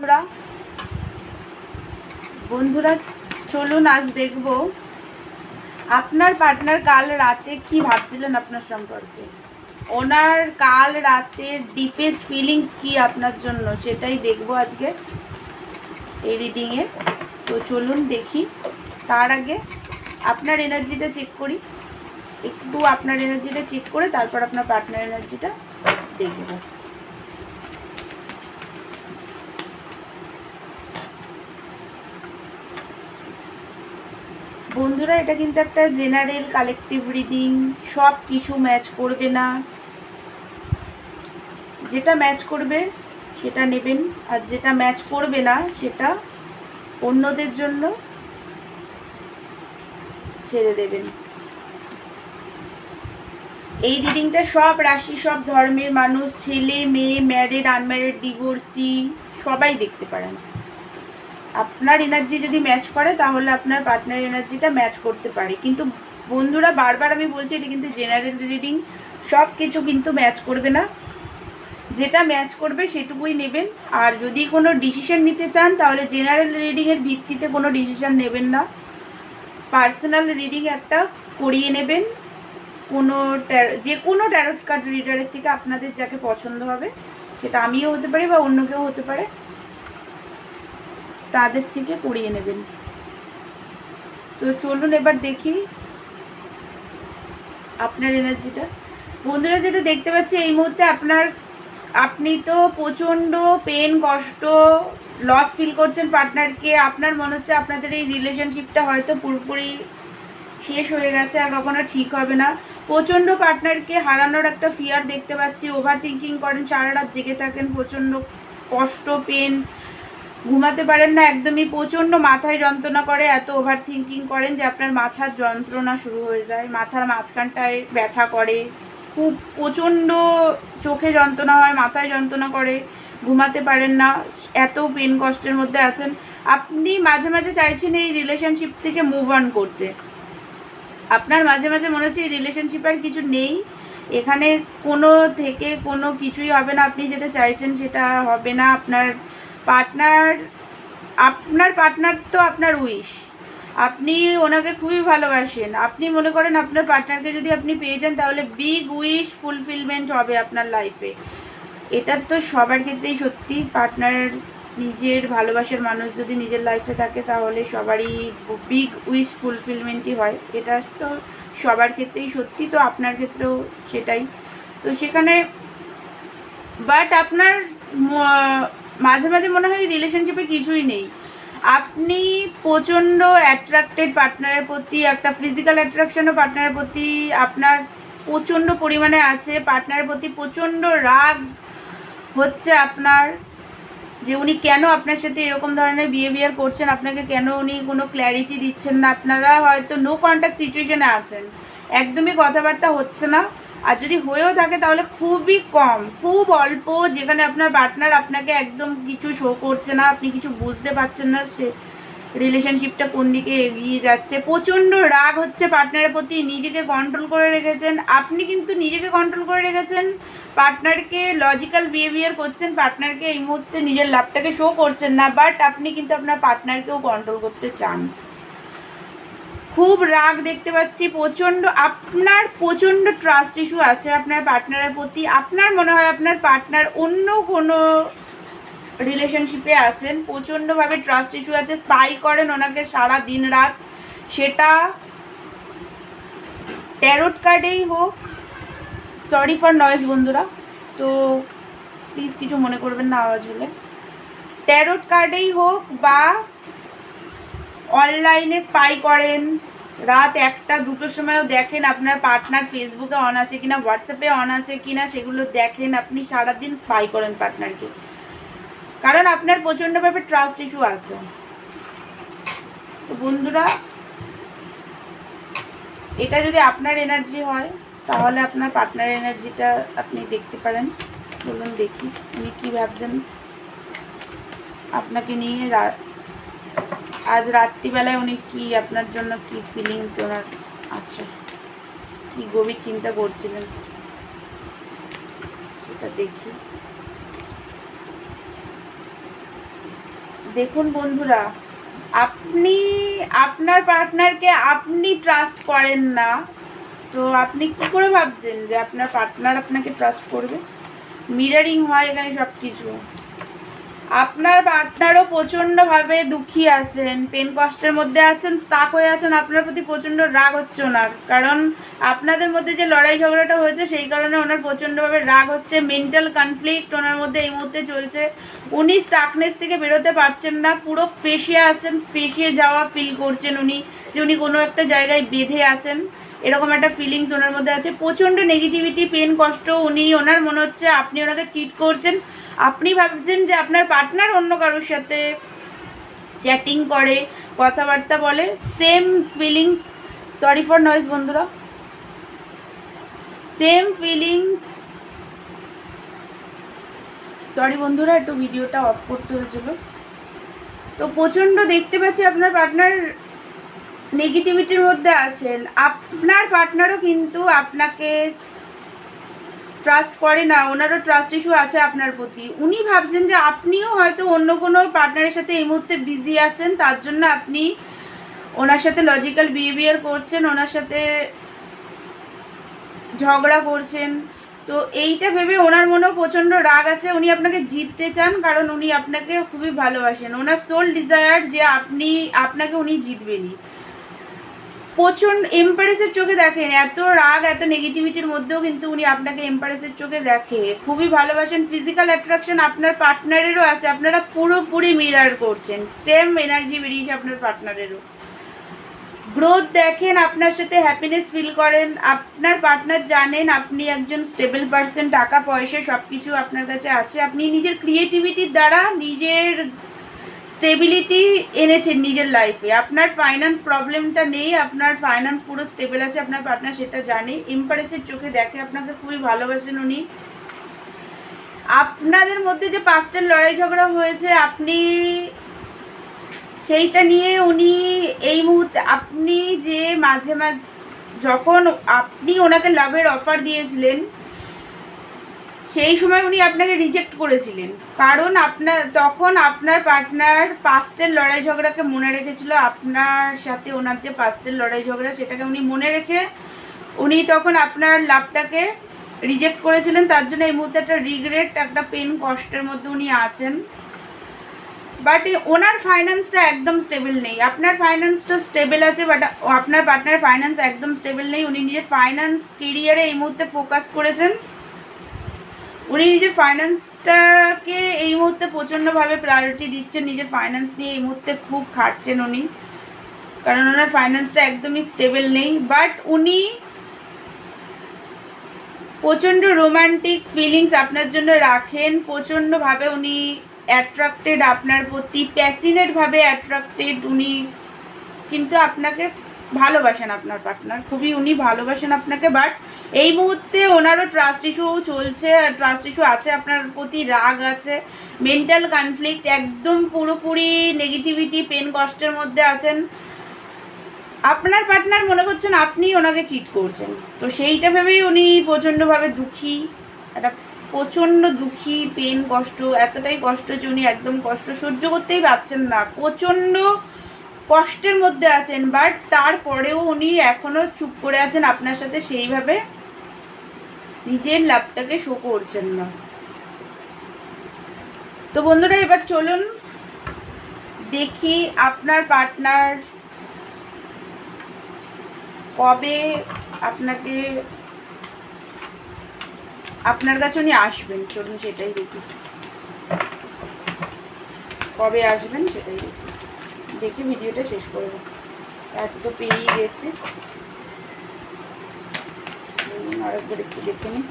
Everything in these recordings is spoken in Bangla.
বন্ধুরা বন্ধুরা চলুন আজ দেখব আপনার পার্টনার কাল রাতে কি ভাবছিলেন আপনার সম্পর্কে, ওনার কাল রাতের ডিপেস্ট ফিলিংস কি আপনার জন্য, সেটাই দেখব আজকে এই রিডিংয়ে। তো চলুন দেখি। তার আগে আপনার এনার্জিটা চেক করি, একটু আপনার এনার্জিটা চেক করে তারপর আপনার পার্টনার এনার্জিটা দেখব। বন্ধুরা এটা কিন্তু একটা জেনারেল কালেকটিভ রিডিং, সব কিছু ম্যাচ করবে না, যেটা ম্যাচ করবে সেটা নেবেন, আর যেটা ম্যাচ করবে না সেটা অন্যদের জন্য ছেড়ে দেবেন। এই রিডিংটা সব রাশি, সব ধর্মের মানুষ, ছেলে মেয়ে, ম্যারিড, আনম্যারিড, ডিভোর্সি সবাই দেখতে পারেন। আপনার এনার্জি যদি ম্যাচ করে তাহলে আপনার পার্টনার এনার্জিটা ম্যাচ করতে পারে। কিন্তু বন্ধুরা বারবার আমি বলছি এটা কিন্তু জেনারেল রিডিং, সব কিছু কিন্তু ম্যাচ করবে না, যেটা ম্যাচ করবে সেটুকুই নেবেন। আর যদি কোনো ডিসিশন নিতে চান তাহলে জেনারেল রিডিংয়ের ভিত্তিতে কোনো ডিসিশন নেবেন না, পার্সোনাল রিডিং একটা করিয়ে নেবেন। যে কোনো ট্যারোট কার্ড রিডারের থেকে আপনাদের যাকে পছন্দ হবে, সেটা আমিও হতে পারি বা অন্য কেউ হতে পারে, তাদের থেকে করিয়ে নেবেন। তো চলুন এবার দেখি আপনার এনার্জিটা। বন্ধুরা যেটা দেখতে পাচ্ছি এই মুহূর্তে আপনি তো প্রচণ্ড পেন, কষ্ট, লস ফিল করছেন পার্টনারকে। আপনার মনে হচ্ছে আপনাদের এই রিলেশনশিপটা হয়তো পুরোপুরি শেষ হয়ে গেছে, আর কখনো ঠিক হবে না। প্রচণ্ড পার্টনারকে হারানোর একটা ফিয়ার দেখতে পাচ্ছি। ওভার থিঙ্কিং করেন, সারা রাত জেগে থাকেন, প্রচণ্ড কষ্ট, পেন, ঘুমাতে পারেন না একদমই, প্রচণ্ড মাথায় যন্ত্রণা করে, এত ওভার থিঙ্কিং করেন যে আপনার মাথার যন্ত্রণা শুরু হয়ে যায়, মাথার মাঝখানটায় ব্যথা করে, খুব প্রচণ্ড চোখে যন্ত্রণা হয়, মাথায় যন্ত্রণা করে, ঘুমাতে পারেন না, এত পেন কষ্টের মধ্যে আছেন। আপনি মাঝে মাঝে চাইছেন এই রিলেশনশিপ থেকে মুভ অন করতে। আপনার মাঝে মাঝে মনে হচ্ছে এই রিলেশনশিপ আর কিছু নেই, এখানে কোনো কিছুই হবে না, আপনি যেটা চাইছেন সেটা হবে না। আপনার পার্টনার তো আপনার উইশ, আপনি ওনাকে খুবই ভালোবাসেন, আপনি মনে করেন আপনার পার্টনারকে যদি আপনি পেয়ে যান তাহলে বিগ উইশ ফুলফিলমেন্ট হবে আপনার লাইফে। এটা তো সবার ক্ষেত্রেই সত্যি, পার্টনার নিজের ভালোবাসার মানুষ যদি নিজের লাইফে থাকে তাহলে সবারই বিগ উইশ ফুলফিলমেন্টই হয়, এটা তো সবার ক্ষেত্রেই সত্যি, তো আপনার ক্ষেত্রেও সেটাই। তো সেখানে বাট আপনার মাঝে মাঝে মনে হয় রিলেশনশিপে কিছুই নেই, আপনি প্রচণ্ড অ্যাট্রাক্টেড পার্টনারের প্রতি, একটা ফিজিক্যাল অ্যাট্রাকশনও পার্টনারের প্রতি আপনার প্রচণ্ড পরিমাণে আছে। পার্টনারের প্রতি প্রচণ্ড রাগ হচ্ছে আপনার, যে উনি কেন আপনার সাথে এরকম ধরনের বিহেভিয়ার করছেন, আপনাকে কেন উনি কোনো ক্ল্যারিটি দিচ্ছেন না। আপনারা হয়তো নো কন্ট্যাক্ট সিচুয়েশনে আছেন, একদমই কথাবার্তা হচ্ছে না, আর যদি হয়েও থাকে তাহলে খুবই কম, খুব অল্প, যেখানে আপনার পার্টনার আপনাকে একদম কিছু শো করছে না, আপনি কিছু বুঝতে পারছেন না সে রিলেশনশিপটা কোন দিকে এগিয়ে যাচ্ছে। প্রচণ্ড রাগ হচ্ছে পার্টনারের প্রতি, নিজেকে কন্ট্রোল করে রেখেছেন, আপনি কিন্তু নিজেকে কন্ট্রোল করে রেখেছেন, পার্টনারকে লজিক্যাল বিহেভিয়ার করছেন, পার্টনারকে এই মুহূর্তে নিজের লাভটাকে শো করছেন না, বাট আপনি কিন্তু আপনার পার্টনারকেও কন্ট্রোল করতে চান। খুব রাগ দেখতে পাচ্ছি, আপনার প্রচণ্ড ট্রাস্ট ইস্যু আছে আপনার পার্টনারের প্রতি। আপনার মনে হয় আপনার পার্টনার অন্য কোনো রিলেশনশিপে আছেন, প্রচণ্ডভাবে ট্রাস্ট ইস্যু আছে, স্পাই করেন ওনাকে সারা দিন রাত, সেটা ট্যারোট কার্ডেই হোক, সরি ফর নয়েজ বন্ধুরা, তো প্লিজ কিছু মনে করবেন না আওয়াজ হলে, ট্যারোট কার্ডেই হোক বা অনলাইনে স্পাই করেন, রাত 1টা-2টোর সময়ও দেখেন আপনার পার্টনার ফেসবুকে অন আছে কিনা, হোয়াটসঅ্যাপে অন আছে কিনা, সেগুলো দেখেন, আপনি সারাদিন স্পাই করেন পার্টনারকে, কারণ আপনার প্রচণ্ডভাবে ট্রাস্ট ইস্যু আছে। তো বন্ধুরা এটা যদি আপনার এনার্জি হয় তাহলে আপনার পার্টনার এনার্জিটা আপনি দেখতে পারেন। বলুন দেখি উনি কী ভাবছেন আপনাকে নিয়ে, আজ রাত্রিবেলায় উনি কি আপনার জন্য কি ফিলিংস ওনার আছে, কি গভীর চিন্তা করছিলেন সেটা দেখি। দেখুন বন্ধুরা, আপনি আপনার পার্টনারকে আপনি ট্রাস্ট করেন না, তো আপনি কি করে ভাবছেন যে আপনার পার্টনার আপনাকে ট্রাস্ট করবে? মিরারিং হয় এখানে সব কিছু। আপনার পার্টনারও প্রচণ্ডভাবে দুঃখী আছেন, পেন কষ্টের মধ্যে আছেন, স্টাক হয়ে আছেন, আপনার প্রতি প্রচণ্ড রাগ হচ্ছে ওনার, কারণ আপনাদের মধ্যে যে লড়াই ঝগড়াটা হয়েছে সেই কারণে ওনার প্রচণ্ডভাবে রাগ হচ্ছে, মেন্টাল কনফ্লিক্ট ওনার মধ্যে এই মুহূর্তে চলছে। উনি স্টাকনেস থেকে বেরোতে পারছেন না, পুরো ফেসে আছেন, ফেসে যাওয়া ফিল করছেন উনি, যে উনি কোনো একটা জায়গায় বেঁধে আছেন, এরকম একটা ফিলিংস ওনার মধ্যে আছে। প্রচণ্ড নেগেটিভিটি, পেন কষ্ট, ওনার মনে হচ্ছে আপনি ওনাকে চিট করছেন। আপনি ভাবছেন যে আপনার পার্টনার অন্য কারোর সাথে চ্যাটিং করে, কথাবার্তা বলে, same feelings, sorry for noise বন্ধুরা, সেম ফিলিংস, সরি বন্ধুরা একটু ভিডিওটা অফ করতে হয়েছিল। তো প্রচণ্ড দেখতে পাচ্ছি আপনার পার্টনার নেগেটিভিটির মধ্যে আছেন। আপনার পার্টনারও কিন্তু আপনাকে ট্রাস্ট করে না, ওনারও ট্রাস্ট ইস্যু আছে আপনার প্রতি। উনি ভাবছেন যে আপনিও হয়তো অন্য কোনো পার্টনারের সাথে এই মুহূর্তে বিজি আছেন, তার জন্য আপনি ওনার সাথে লজিক্যাল বিহেভিয়ার করছেন, ওনার সাথে ঝগড়া করছেন। তো এইটা ভেবে ওনার মনেও প্রচণ্ড রাগ আছে, উনি আপনাকে জিততে চান, কারণ উনি আপনাকে খুবই ভালোবাসেন। ওনার সোল ডিজায়ার যে আপনাকে উনি জিতবেনই। প্রচণ্ড এম্পারেসের চোখে দেখেন, এত রাগ এত নেগেটিভিটির মধ্যেও কিন্তু উনি আপনাকে এম্পারেসের চোখে দেখে, খুবই ভালোবাসেন। ফিজিক্যাল অ্যাট্রাকশন আপনার পার্টনারেরও আছে, আপনারা পুরোপুরি মিরার করছেন, সেম এনার্জি বেরিয়েছে আপনার পার্টনারেরও। গ্রোথ দেখেন, আপনার সাথে হ্যাপিনেস ফিল করেন। আপনার পার্টনার জানেন আপনি একজন স্টেবল পারসন, টাকা পয়সা সব কিছু আপনার কাছে আছে, আপনি নিজের ক্রিয়েটিভিটির দ্বারা নিজের স্টেবিলিটি এনেছেন নিজের লাইফে। আপনার ফাইন্যান্স প্রবলেমটা নেই, আপনার ফাইন্যান্স পুরো স্টেবল আছে, আপনার পার্টনার সেটা জানে, এম্পারেসের চোখে দেখে, আপনাকে খুবই ভালোবাসেন উনি। আপনাদের মধ্যে যে পাস্টের লড়াই ঝগড়া হয়েছে, আপনি সেইটা নিয়ে উনি এই মুহূর্তে, আপনি যে মাঝে মাঝে যখন আপনি ওনাকে লাভের অফার দিয়েছিলেন সেই সময় উনি আপনাকে রিজেক্ট করেছিলেন, কারণ তখন আপনার পার্টনার পাস্টের লড়াই ঝগড়াকে মনে রেখেছিল। আপনার সাথে ওনার যে পাস্টের লড়াই ঝগড়া সেটাকে উনি মনে রেখে উনি তখন আপনার লাভটাকে রিজেক্ট করেছিলেন, তার জন্য এই মুহূর্তে একটা রিগ্রেট, একটা পেন কষ্টের মধ্যে উনি আছেন। বাট ওনার ফাইন্যান্সটা একদম স্টেবল নেই, আপনার ফাইন্যান্সটা স্টেবল আছে, বাট আপনার পার্টনার ফাইন্যান্স একদম স্টেবল নেই। উনি নিজের ফাইন্যান্স কেরিয়ারে এই মুহূর্তে ফোকাস করেছেন, উনি নিজের ফাইন্যান্সটাকে এই মুহূর্তে প্রচণ্ডভাবে প্রায়োরিটি দিচ্ছেন, নিজের ফাইন্যান্স নিয়ে এই মুহূর্তে খুব খাটছেন উনি, কারণ ওনার ফাইন্যান্সটা একদমই স্টেবল নেই। বাট উনি প্রচণ্ড রোম্যান্টিক ফিলিংস আপনার জন্য রাখেন, প্রচণ্ডভাবে উনি অ্যাট্রাক্টেড আপনার প্রতি, প্যাশনেটভাবে অ্যাট্রাক্টেড উনি, কিন্তু আপনাকে ভালোবাসেন আপনার পার্টনার, খুবই উনি ভালোবাসেন আপনাকে। বাট এই মুহূর্তে ওনারও ট্রাস্ট ইস্যু চলছে, ট্রাস্ট ইস্যু আছে আপনার প্রতি, রাগ আছে, মেন্টাল কনফ্লিক্ট, একদম পুরোপুরি নেগেটিভিটি, পেন কষ্টের মধ্যে আছেন। আপনার পার্টনার মনে করছেন আপনি ওনাকে চিট করছেন, তো সেইটা ভেবেই উনি প্রচণ্ডভাবে দুঃখী, একটা প্রচণ্ড দুঃখী, পেন কষ্ট, এতটাই কষ্ট যে উনি একদম কষ্ট সহ্য করতেই পারছেন না, প্রচণ্ড কষ্টের মধ্যে আছেন। বাট তারপরেও উনি এখনও চুপ করে আছেন, আপনার সাথে সেইভাবে নিজের লাভটাকে শো করছেন না। তো বন্ধুরা এবার চলুন দেখি আপনার পার্টনার কবে আপনার কাছে উনি আসবেন। চলুন সেটাই দেখি, কবে আসবেন সেটাই দেখি ভিডিওটা শেষ করব, এত তো পেরিয়ে গেছে। আরেকবার একটু দেখে নিই।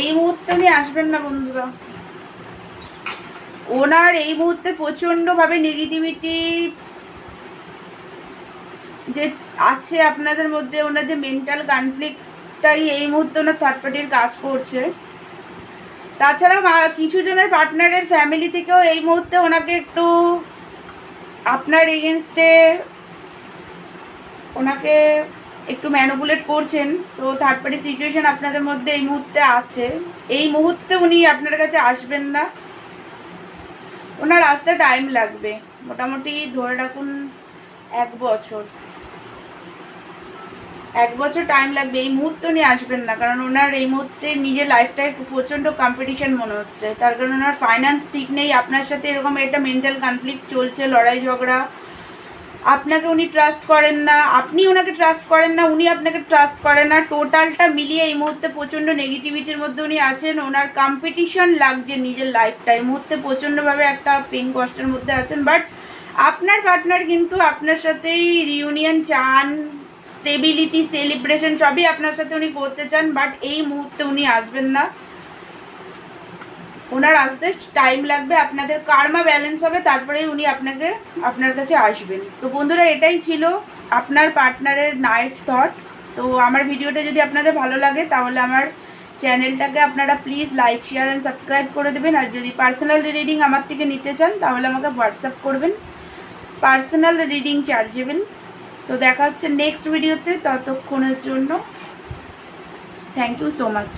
এই মুহূর্তে উনি আসবেন না বন্ধুরা, ওনার এই মুহূর্তে প্রচণ্ডভাবে নেগেটিভিটি যে আছে আপনাদের মধ্যে, ওনার যে মেন্টাল কনফ্লিক্টটাই এই মুহূর্তে ওনার থার্ড পার্টির কাজ করছে। তাছাড়াও কিছু জনের পার্টনারের ফ্যামিলি থেকেও এই মুহূর্তে ওনাকে একটু আপনার এগেনস্টে ওনাকে একটু ম্যানিপুলেট করছেন, তো থার্ড পার্টি সিচুয়েশন আপনাদের মধ্যে এই মুহূর্তে আছে। এই মুহূর্তে উনি আপনার কাছে আসবেন না, ওনার আসতে টাইম লাগবে, মোটামুটি ধরে রাখুন 1 বছর, 1 বছর টাইম লাগবে। এই মুহূর্তে উনি আসবেন না, কারণ ওনার এই মুহূর্তে নিজের লাইফটায় প্রচণ্ড কম্পিটিশন মনে হচ্ছে, তার কারণ ওনার ফাইন্যান্স ঠিক নেই, আপনার সাথে এরকম একটা মেন্টাল কনফ্লিক্ট চলছে, লড়াই ঝগড়া, আপনাকে উনি ট্রাস্ট করেন না, আপনি ওনাকে ট্রাস্ট করেন না, উনি আপনাকে ট্রাস্ট করেন না, টোটালটা মিলিয়ে এই মুহূর্তে প্রচণ্ড নেগেটিভিটির মধ্যে উনি আছেন। ওনার কম্পিটিশন লাগছে নিজের লাইফটা, এই মুহূর্তে প্রচণ্ডভাবে একটা পেন কষ্টের মধ্যে আছেন। বাট আপনার পার্টনার কিন্তু আপনার সাথেই রিউনিয়ন চান, স্টেবিলিটি, সেলিব্রেশন সবই আপনার সাথে উনি করতে চান, বাট এই মুহূর্তে উনি আসবেন না, ওনার আসতে টাইম লাগবে, আপনাদের কার্মা ব্যালেন্স হবে, তারপরেই উনি আপনার কাছে আসবেন। তো বন্ধুরা, এটাই ছিল আপনার পার্টনারের নাইট থট। তো আমার ভিডিওটা যদি আপনাদের ভালো লাগে তাহলে আমার চ্যানেলটাকে আপনারা please like, share and subscribe করে দেবেন। আর যদি পার্সোনাল রিডিং আমার থেকে নিতে চান তাহলে আমাকে হোয়াটসঅ্যাপ করবেন, পার্সোনাল রিডিং চার্জেবল। তো দেখা হচ্ছে নেক্সট ভিডিওতে, ততক্ষণের জন্য থ্যাংক ইউ সো মাচ।